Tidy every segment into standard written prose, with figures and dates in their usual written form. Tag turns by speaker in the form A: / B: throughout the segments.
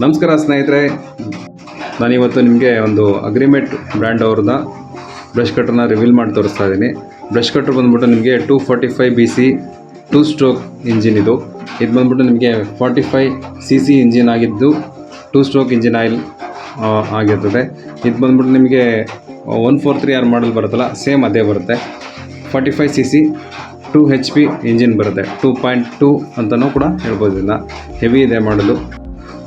A: ನಮಸ್ಕಾರ ಸ್ನೇಹಿತರೆ, ನಾನಿವತ್ತು ನಿಮಗೆ ಒಂದು ಅಗ್ರಿಮೆಂಟ್ ಬ್ರ್ಯಾಂಡ್ ಅವ್ರದ್ದು ಬ್ರಷ್ ಕಟ್ರನ್ನ ರಿವೀಲ್ ಮಾಡಿ ತೋರಿಸ್ತಾ ಇದ್ದೀನಿ. ಬ್ರಷ್ ಕಟ್ರ್ ಬಂದ್ಬಿಟ್ಟು ನಿಮಗೆ 245BC 2 ಸ್ಟ್ರೋಕ್ ಇಂಜಿನ್ ಇದು ಬಂದ್ಬಿಟ್ಟು ನಿಮಗೆ 45cc ಇಂಜಿನ್ ಆಗಿದ್ದು 2 ಸ್ಟ್ರೋಕ್ ಇಂಜಿನ್ ಆಯಿಲ್ ಆಗಿರ್ತದೆ. ಇದು ಬಂದ್ಬಿಟ್ಟು ನಿಮಗೆ 143R ಮಾಡಲ್ ಬರುತ್ತಲ್ಲ, ಸೇಮ್ ಅದೇ ಬರುತ್ತೆ. 45cc 2HP ಇಂಜಿನ್ ಬರುತ್ತೆ. 2.2 ಅಂತಲೂ ಕೂಡ ಹೇಳ್ಬೋದು. ಇದನ್ನು ಹೆವಿ ಇದೆ ಮಾಡಲು.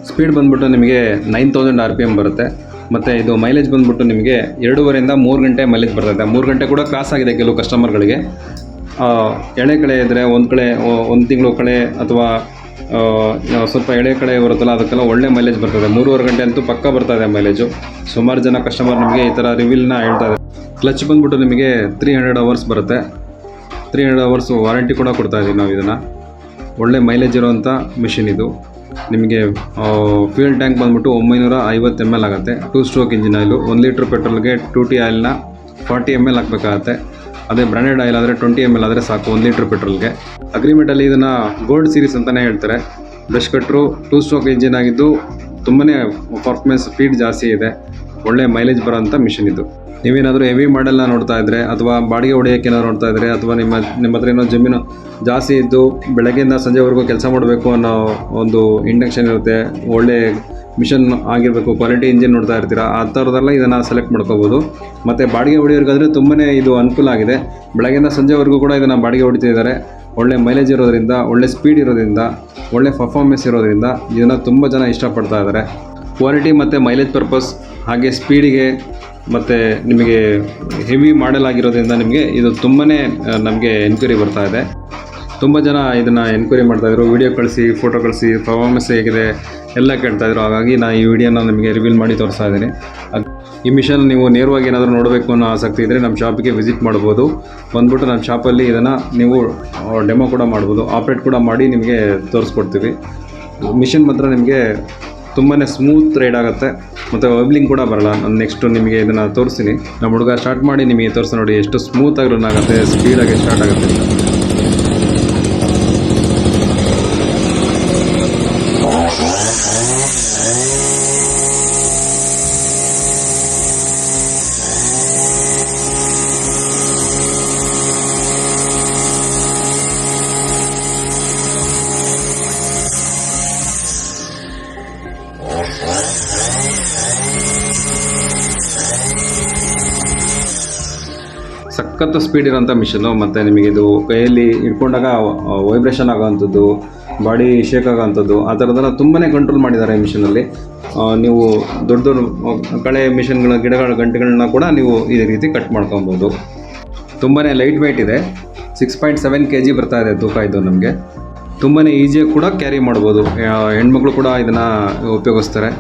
A: ಸ್ಪೀಡ್ ಬಂದ್ಬಿಟ್ಟು ನಿಮಗೆ 9000 RPM ಬರುತ್ತೆ. ಮತ್ತು ಇದು ಮೈಲೇಜ್ ಬಂದ್ಬಿಟ್ಟು ನಿಮಗೆ 2.5ರಿಂದ 3 ಗಂಟೆ ಮೈಲೇಜ್ ಬರ್ತದೆ. 3 ಗಂಟೆ ಕೂಡ ಕ್ರಾಸ್ ಆಗಿದೆ ಕೆಲವು ಕಸ್ಟಮರ್ಗಳಿಗೆ. ಎಳೆ ಕಳೆ ಇದ್ದರೆ ಒಂದು ತಿಂಗಳು ಕಳೆ ಅಥವಾ ಸ್ವಲ್ಪ ಎಳೆ ಕಳೆ ಬರುತ್ತಲ್ಲ, ಅದಕ್ಕೆಲ್ಲ ಒಳ್ಳೆ ಮೈಲೇಜ್ ಬರ್ತದೆ. 3.5 ಗಂಟೆ ಅಂತೂ ಪಕ್ಕ ಬರ್ತದೆ ಮೈಲೇಜು. ಸುಮಾರು ಜನ ಕಸ್ಟಮರ್ ನಮಗೆ ಈ ಥರ ರಿವೀಲ್ನ ಹೇಳ್ತಾರೆ. ಕ್ಲಚ್ ಬಂದ್ಬಿಟ್ಟು ನಿಮಗೆ 300 ಅವರ್ಸ್ ಬರುತ್ತೆ. 300 ಅವರ್ಸ್ ವಾರಂಟಿ ಕೂಡ ಕೊಡ್ತಾಯಿದ್ದೀವಿ ನಾವು. ಇದನ್ನು ಒಳ್ಳೆ ಮೈಲೇಜ್ ಇರೋವಂಥ ಮಿಷಿನ್ ಇದು. ನಿಮಗೆ ಫ್ಯೂಯಲ್ ಟ್ಯಾಂಕ್ ಬಂದ್ಬಿಟ್ಟು 950 ml ಆಗುತ್ತೆ. 2 ಸ್ಟ್ರೋಕ್ ಇಂಜಿನ್ ಆಯಿಲು. 1 ಲೀಟ್ರ್ ಪೆಟ್ರೋಲ್ಗೆ 2T ಆಯಿಲ್ನ 40 ml ಹಾಕಬೇಕಾಗತ್ತೆ. ಅದೇ ಬ್ರ್ಯಾಂಡೆಡ್ ಆಯಿಲ್ ಆದರೆ 20 ml ಆದರೆ ಸಾಕು 1 ಲೀಟ್ರ್ ಪೆಟ್ರೋಲ್ಗೆ. ಅಗ್ರಿಮೆಂಟಲ್ಲಿ ಇದನ್ನು ಗೋಲ್ಡ್ ಸೀರೀಸ್ ಅಂತಲೇ ಹೇಳ್ತಾರೆ. ಬ್ರಷ್ ಕಟ್ರು 2 ಸ್ಟ್ರೋಕ್ ಇಂಜಿನ್ ಆಗಿದ್ದು ತುಂಬಾ ಪರ್ಫಾರ್ಮೆನ್ಸ್ ಸ್ಪೀಡ್ ಜಾಸ್ತಿ ಇದೆ. ಒಳ್ಳೆ ಮೈಲೇಜ್ ಬರೋಂಥ ಮಿಷಿನ್ ಇದು. ನೀವೇನಾದರೂ ಹೆವಿ ಮಾಡೆಲ್ನ ನೋಡ್ತಾ ಇದ್ದರೆ ಅಥವಾ ಬಾಡಿಗೆ ಹೊಡೆಯೋಕ್ಕೆ ಏನಾದ್ರು ನೋಡ್ತಾ ಇದ್ದರೆ ಅಥವಾ ನಿಮ್ಮ ಹತ್ರ ಏನೋ ಜಮೀನು ಜಾಸ್ತಿ ಇದ್ದು ಬೆಳಗ್ಗೆಯಿಂದ ಸಂಜೆವರೆಗೂ ಕೆಲಸ ಮಾಡಬೇಕು ಅನ್ನೋ ಒಂದು ಇಂಡಕ್ಷನ್ ಇರುತ್ತೆ, ಒಳ್ಳೆ ಮಿಷನ್ ಆಗಿರಬೇಕು, ಕ್ವಾಲಿಟಿ ಇಂಜಿನ್ ನೋಡ್ತಾ ಇರ್ತೀರಾ, ಆ ಥರದೆಲ್ಲ ಇದನ್ನು ಸೆಲೆಕ್ಟ್ ಮಾಡ್ಕೋಬೋದು. ಮತ್ತು ಬಾಡಿಗೆ ಹೊಡೆಯೋರಿಗಾದರೆ ತುಂಬಾ ಇದು ಅನುಕೂಲ ಆಗಿದೆ. ಬೆಳಗ್ಗೆಯಿಂದ ಸಂಜೆವರೆಗೂ ಕೂಡ ಇದನ್ನು ಬಾಡಿಗೆ ಹೊಡಿತಿದ್ದಾರೆ. ಒಳ್ಳೆ ಮೈಲೇಜ್ ಇರೋದ್ರಿಂದ, ಒಳ್ಳೆ ಸ್ಪೀಡ್ ಇರೋದ್ರಿಂದ, ಒಳ್ಳೆ ಪರ್ಫಾರ್ಮೆನ್ಸ್ ಇರೋದ್ರಿಂದ ಇದನ್ನು ತುಂಬ ಜನ ಇಷ್ಟಪಡ್ತಾ ಇದ್ದಾರೆ. ಕ್ವಾಲಿಟಿ ಮತ್ತು ಮೈಲೇಜ್ ಪರ್ಪಸ್ ಹಾಗೆ ಸ್ಪೀಡಿಗೆ ಮತ್ತು ನಿಮಗೆ ಹೆವಿ ಮಾಡೆಲ್ ಆಗಿರೋದ್ರಿಂದ ನಿಮಗೆ ಇದು ತುಂಬಾ ನಮಗೆ ಎನ್ಕ್ವೈರಿ ಬರ್ತಾ ಇದೆ. ತುಂಬ ಜನ ಇದನ್ನು ಎನ್ಕ್ವೈರಿ ಮಾಡ್ತಾಯಿದ್ರು. ವೀಡಿಯೋ ಕಳಿಸಿ, ಫೋಟೋ ಕಳಿಸಿ, ಪರ್ಫಾರ್ಮೆನ್ಸ್ ಹೇಗಿದೆ ಎಲ್ಲ ಕೇಳ್ತಾಯಿದ್ರು. ಹಾಗಾಗಿ ನಾನು ಈ ವಿಡಿಯೋನ ನಿಮಗೆ ರಿವೀಲ್ ಮಾಡಿ ತೋರಿಸ್ತಾ ಇದ್ದೀನಿ. ಈ ಮಿಷನ್ ನೀವು ನೇರವಾಗಿ ಏನಾದರೂ ನೋಡಬೇಕು ಅನ್ನೋ ಆಸಕ್ತಿ ಇದ್ದರೆ ನಮ್ಮ ಶಾಪಿಗೆ ವಿಸಿಟ್ ಮಾಡ್ಬೋದು. ಬಂದ್ಬಿಟ್ಟು ನಮ್ಮ ಶಾಪಲ್ಲಿ ಇದನ್ನು ನೀವು ಡೆಮೋ ಕೂಡ ಮಾಡ್ಬೋದು, ಆಪ್ರೇಟ್ ಕೂಡ ಮಾಡಿ ನಿಮಗೆ ತೋರಿಸ್ಕೊಡ್ತೀವಿ. ಮಿಷನ್ ಮಾತ್ರ ನಿಮಗೆ ತುಂಬಾ ಸ್ಮೂತ್ ರೈಡ್ ಆಗುತ್ತೆ ಮತ್ತು ವೈಬ್ಲಿಂಗ್ ಕೂಡ ಬರಲ್ಲ. ನಾನು ನೆಕ್ಸ್ಟು ನಿಮಗೆ ಇದನ್ನು ತೋರಿಸ್ತೀನಿ. ನಮ್ಮ ಹುಡುಗ ಸ್ಟಾರ್ಟ್ ಮಾಡಿ ನಿಮಗೆ ತೋರಿಸಿ ನೋಡಿ ಎಷ್ಟು ಸ್ಮೂತಾಗಿ ರನ್ ಆಗುತ್ತೆ, ಸ್ಪೀಡಾಗಿ ಸ್ಟಾರ್ಟ್ ಆಗುತ್ತೆ ಅಂತ. ಸಖತ್ತು ಸ್ಪೀಡ್ ಇರೋಂಥ ಮಿಷನ್ನು. ಮತ್ತು ನಿಮಗೆ ಇದು ಕೈಯಲ್ಲಿ ಇಟ್ಕೊಂಡಾಗ ವೈಬ್ರೇಷನ್ ಆಗೋವಂಥದ್ದು, ಬಾಡಿ ಶೇಕ್ ಆಗೋವಂಥದ್ದು, ಆ ಥರದ್ದೆಲ್ಲ ತುಂಬಾ ಕಂಟ್ರೋಲ್ ಮಾಡಿದ್ದಾರೆ ಈ ಮಿಷನಲ್ಲಿ. ನೀವು ದೊಡ್ಡ ದೊಡ್ಡ ಕಳೆ ಮಿಷನ್ಗಳ ಗಿಡಗಳ ಗಂಟೆಗಳನ್ನ ಕೂಡ ನೀವು ಈ ರೀತಿ ಕಟ್ ಮಾಡ್ಕೊಬೋದು. ತುಂಬಾ ಲೈಟ್ ವೆಯ್ಟ್ ಇದೆ. 6.7 kg ಬರ್ತಾ ಇದೆ ತೂಕ. ಇದು ನಮಗೆ ತುಂಬಾ ಈಸಿಯಾಗಿ ಕೂಡ ಕ್ಯಾರಿ ಮಾಡ್ಬೋದು. ಹೆಣ್ಮಕ್ಳು ಕೂಡ ಇದನ್ನು ಉಪಯೋಗಿಸ್ತಾರೆ.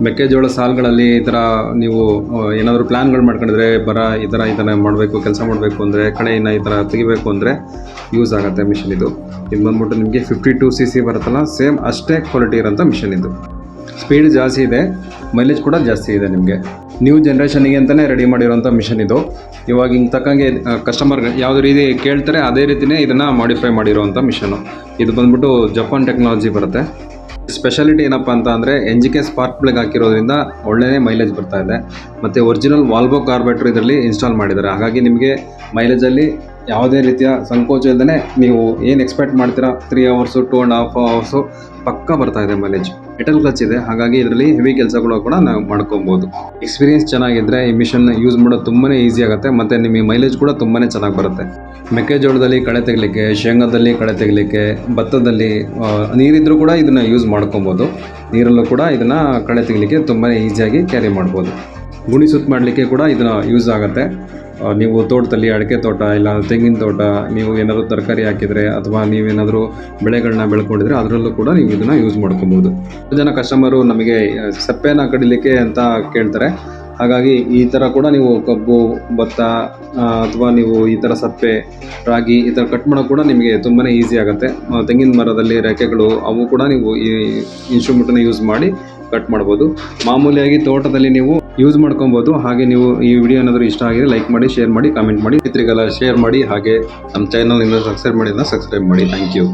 A: ಮೆಕ್ಕೆಜೋಳ ಸಾಲುಗಳಲ್ಲಿ ಈ ಥರ ನೀವು ಏನಾದರೂ ಪ್ಲ್ಯಾನ್ಗಳು ಮಾಡ್ಕೊಂಡಿದ್ರೆ, ಈ ಥರ ಮಾಡಬೇಕು, ಕೆಲಸ ಮಾಡಬೇಕು ಅಂದರೆ, ಕಳೆಯನ್ನು ಈ ಥರ ತೆಗಿಬೇಕು ಅಂದರೆ ಯೂಸ್ ಆಗುತ್ತೆ ಮಿಷಿನ್ ಇದು. ಬಂದ್ಬಿಟ್ಟು ನಿಮಗೆ 52cc ಬರುತ್ತಲ್ಲ, ಸೇಮ್ ಅಷ್ಟೇ ಕ್ವಾಲಿಟಿ ಇರೋಂಥ ಮಿಷಿನ್ ಇದು. ಸ್ಪೀಡ್ ಜಾಸ್ತಿ ಇದೆ, ಮೈಲೇಜ್ ಕೂಡ ಜಾಸ್ತಿ ಇದೆ. ನಿಮಗೆ ನ್ಯೂ ಜನ್ರೇಷನಿಗೆ ಅಂತಲೇ ರೆಡಿ ಮಾಡಿರೋಂಥ ಮಿಷನ್ ಇದು. ಇವಾಗ ಹಿಂಗೆ ತಕ್ಕಂಗೆ ಕಸ್ಟಮರ್ಗೆ ಯಾವುದೇ ರೀತಿ ಕೇಳ್ತಾರೆ ಅದೇ ರೀತಿಯೇ ಇದನ್ನು ಮಾಡಿಫೈ ಮಾಡಿರೋವಂಥ ಮಿಷನು. ಇದು ಬಂದ್ಬಿಟ್ಟು ಜಪಾನ್ ಟೆಕ್ನಾಲಜಿ ಬರುತ್ತೆ. ಸ್ಪೆಷಾಲಿಟಿ ಏನಪ್ಪ ಅಂತ ಅಂದರೆ NGK ಸ್ಪಾರ್ಕ್ ಪ್ಲಗ್ ಹಾಕಿರೋದ್ರಿಂದ ಒಳ್ಳೆಯೇ ಮೈಲೇಜ್ ಬರ್ತಾ ಇದೆ. ಮತ್ತು ಒರಿಜಿನಲ್ ವಾಲ್ವೋ ಕಾರ್ಬೇಟ್ರ್ ಇದರಲ್ಲಿ ಇನ್ಸ್ಟಾಲ್ ಮಾಡಿದ್ದಾರೆ. ಹಾಗಾಗಿ ನಿಮಗೆ ಮೈಲೇಜಲ್ಲಿ ಯಾವುದೇ ರೀತಿಯ ಸಂಕೋಚ ಇಲ್ಲದೇ ನೀವು ಏನು ಎಕ್ಸ್ಪೆಕ್ಟ್ ಮಾಡ್ತೀರಾ 3 ಅವರ್ಸು 2.5 ಅವರ್ಸು ಪಕ್ಕ ಬರ್ತಾ ಇದೆ ಮೈಲೇಜ್. ಮೆಟಲ್ ಕ್ಲಚ್ ಇದೆ, ಹಾಗಾಗಿ ಇದರಲ್ಲಿ ಹೆವಿ ಕೆಲಸಗಳು ಕೂಡ ನಾವು ಮಾಡ್ಕೊಬೋದು. ಎಕ್ಸ್ಪೀರಿಯನ್ಸ್ ಚೆನ್ನಾಗಿದ್ದರೆ ಈ ಮಿಷನ್ ಯೂಸ್ ಮಾಡೋದು ತುಂಬಾ ಈಸಿ ಆಗುತ್ತೆ. ಮತ್ತು ನಿಮಗೆ ಮೈಲೇಜ್ ಕೂಡ ತುಂಬಾ ಚೆನ್ನಾಗಿ ಬರುತ್ತೆ. ಮೆಕ್ಕೆಜೋಳದಲ್ಲಿ ಕಳೆ ತೆಗಲಿಕ್ಕೆ, ಶೇಂಗಾದಲ್ಲಿ ಕಳೆ ತೆಗಲಿಕ್ಕೆ, ಭತ್ತದಲ್ಲಿ ನೀರಿದ್ದರೂ ಕೂಡ ಇದನ್ನು ಯೂಸ್ ಮಾಡ್ಕೊಬೋದು. ನೀರಲ್ಲೂ ಕೂಡ ಇದನ್ನು ಕಳೆ ತೆಗಲಿಕ್ಕೆ ತುಂಬಾ ಈಸಿಯಾಗಿ ಕ್ಯಾರಿ ಮಾಡ್ಬೋದು. ಗುಣಿ ಸುತ್ತ ಮಾಡಲಿಕ್ಕೆ ಕೂಡ ಇದನ್ನು ಯೂಸ್ ಆಗುತ್ತೆ. ನೀವು ತೋಟದಲ್ಲಿ ಅಡಿಕೆ ತೋಟ ಇಲ್ಲ ತೆಂಗಿನ ತೋಟ, ನೀವು ಏನಾದರೂ ತರಕಾರಿ ಹಾಕಿದರೆ ಅಥವಾ ನೀವೇನಾದರೂ ಬೆಳೆಗಳನ್ನ ಬೆಳ್ಕೊಂಡಿದ್ರೆ ಅದರಲ್ಲೂ ಕೂಡ ನೀವು ಇದನ್ನು ಯೂಸ್ ಮಾಡ್ಕೊಬೋದು. ಜನ ಕಸ್ಟಮರು ನಮಗೆ ಸಪ್ಪೆನ ಕಡಿಲಿಕ್ಕೆ ಅಂತ ಕೇಳ್ತಾರೆ. ಹಾಗಾಗಿ ಈ ಥರ ಕೂಡ ನೀವು ಕಬ್ಬು, ಭತ್ತ ಅಥವಾ ನೀವು ಈ ಥರ ಸಪ್ಪೆ, ರಾಗಿ ಈ ಥರ ಕಟ್ ಮಾಡೋದು ಕೂಡ ನಿಮಗೆ ತುಂಬಾ ಈಸಿ ಆಗುತ್ತೆ. ತೆಂಗಿನ ಮರದಲ್ಲಿ ರೆಕ್ಕೆಗಳು ಅವು ಕೂಡ ನೀವು ಈ ಇನ್ಸ್ಟ್ರೂಮೆಂಟನ್ನು ಯೂಸ್ ಮಾಡಿ ಕಟ್ ಮಾಡ್ಬೋದು. ಮಾಮೂಲಿಯಾಗಿ ತೋಟದಲ್ಲಿ ನೀವು ಯೂಸ್ ಮಾಡ್ಕೊಬೋದು. ಹಾಗೆ ನೀವು ಈ ವಿಡಿಯೋ ಏನಾದರೂ ಇಷ್ಟ ಆಗಿದೆ ಲೈಕ್ ಮಾಡಿ, ಶೇರ್ ಮಾಡಿ, ಕಾಮೆಂಟ್ ಮಾಡಿ, ಮಿತ್ರರಿಗೆಲ್ಲ ಶೇರ್ ಮಾಡಿ. ಹಾಗೆ ನಮ್ಮ ಚಾನಲ್ನಿಂದ ಸಬ್ಸ್ಕ್ರೈಬ್ ಮಾಡಿದ್ನ ಸಬ್ಸ್ಕ್ರೈಬ್ ಮಾಡಿ. Thank you.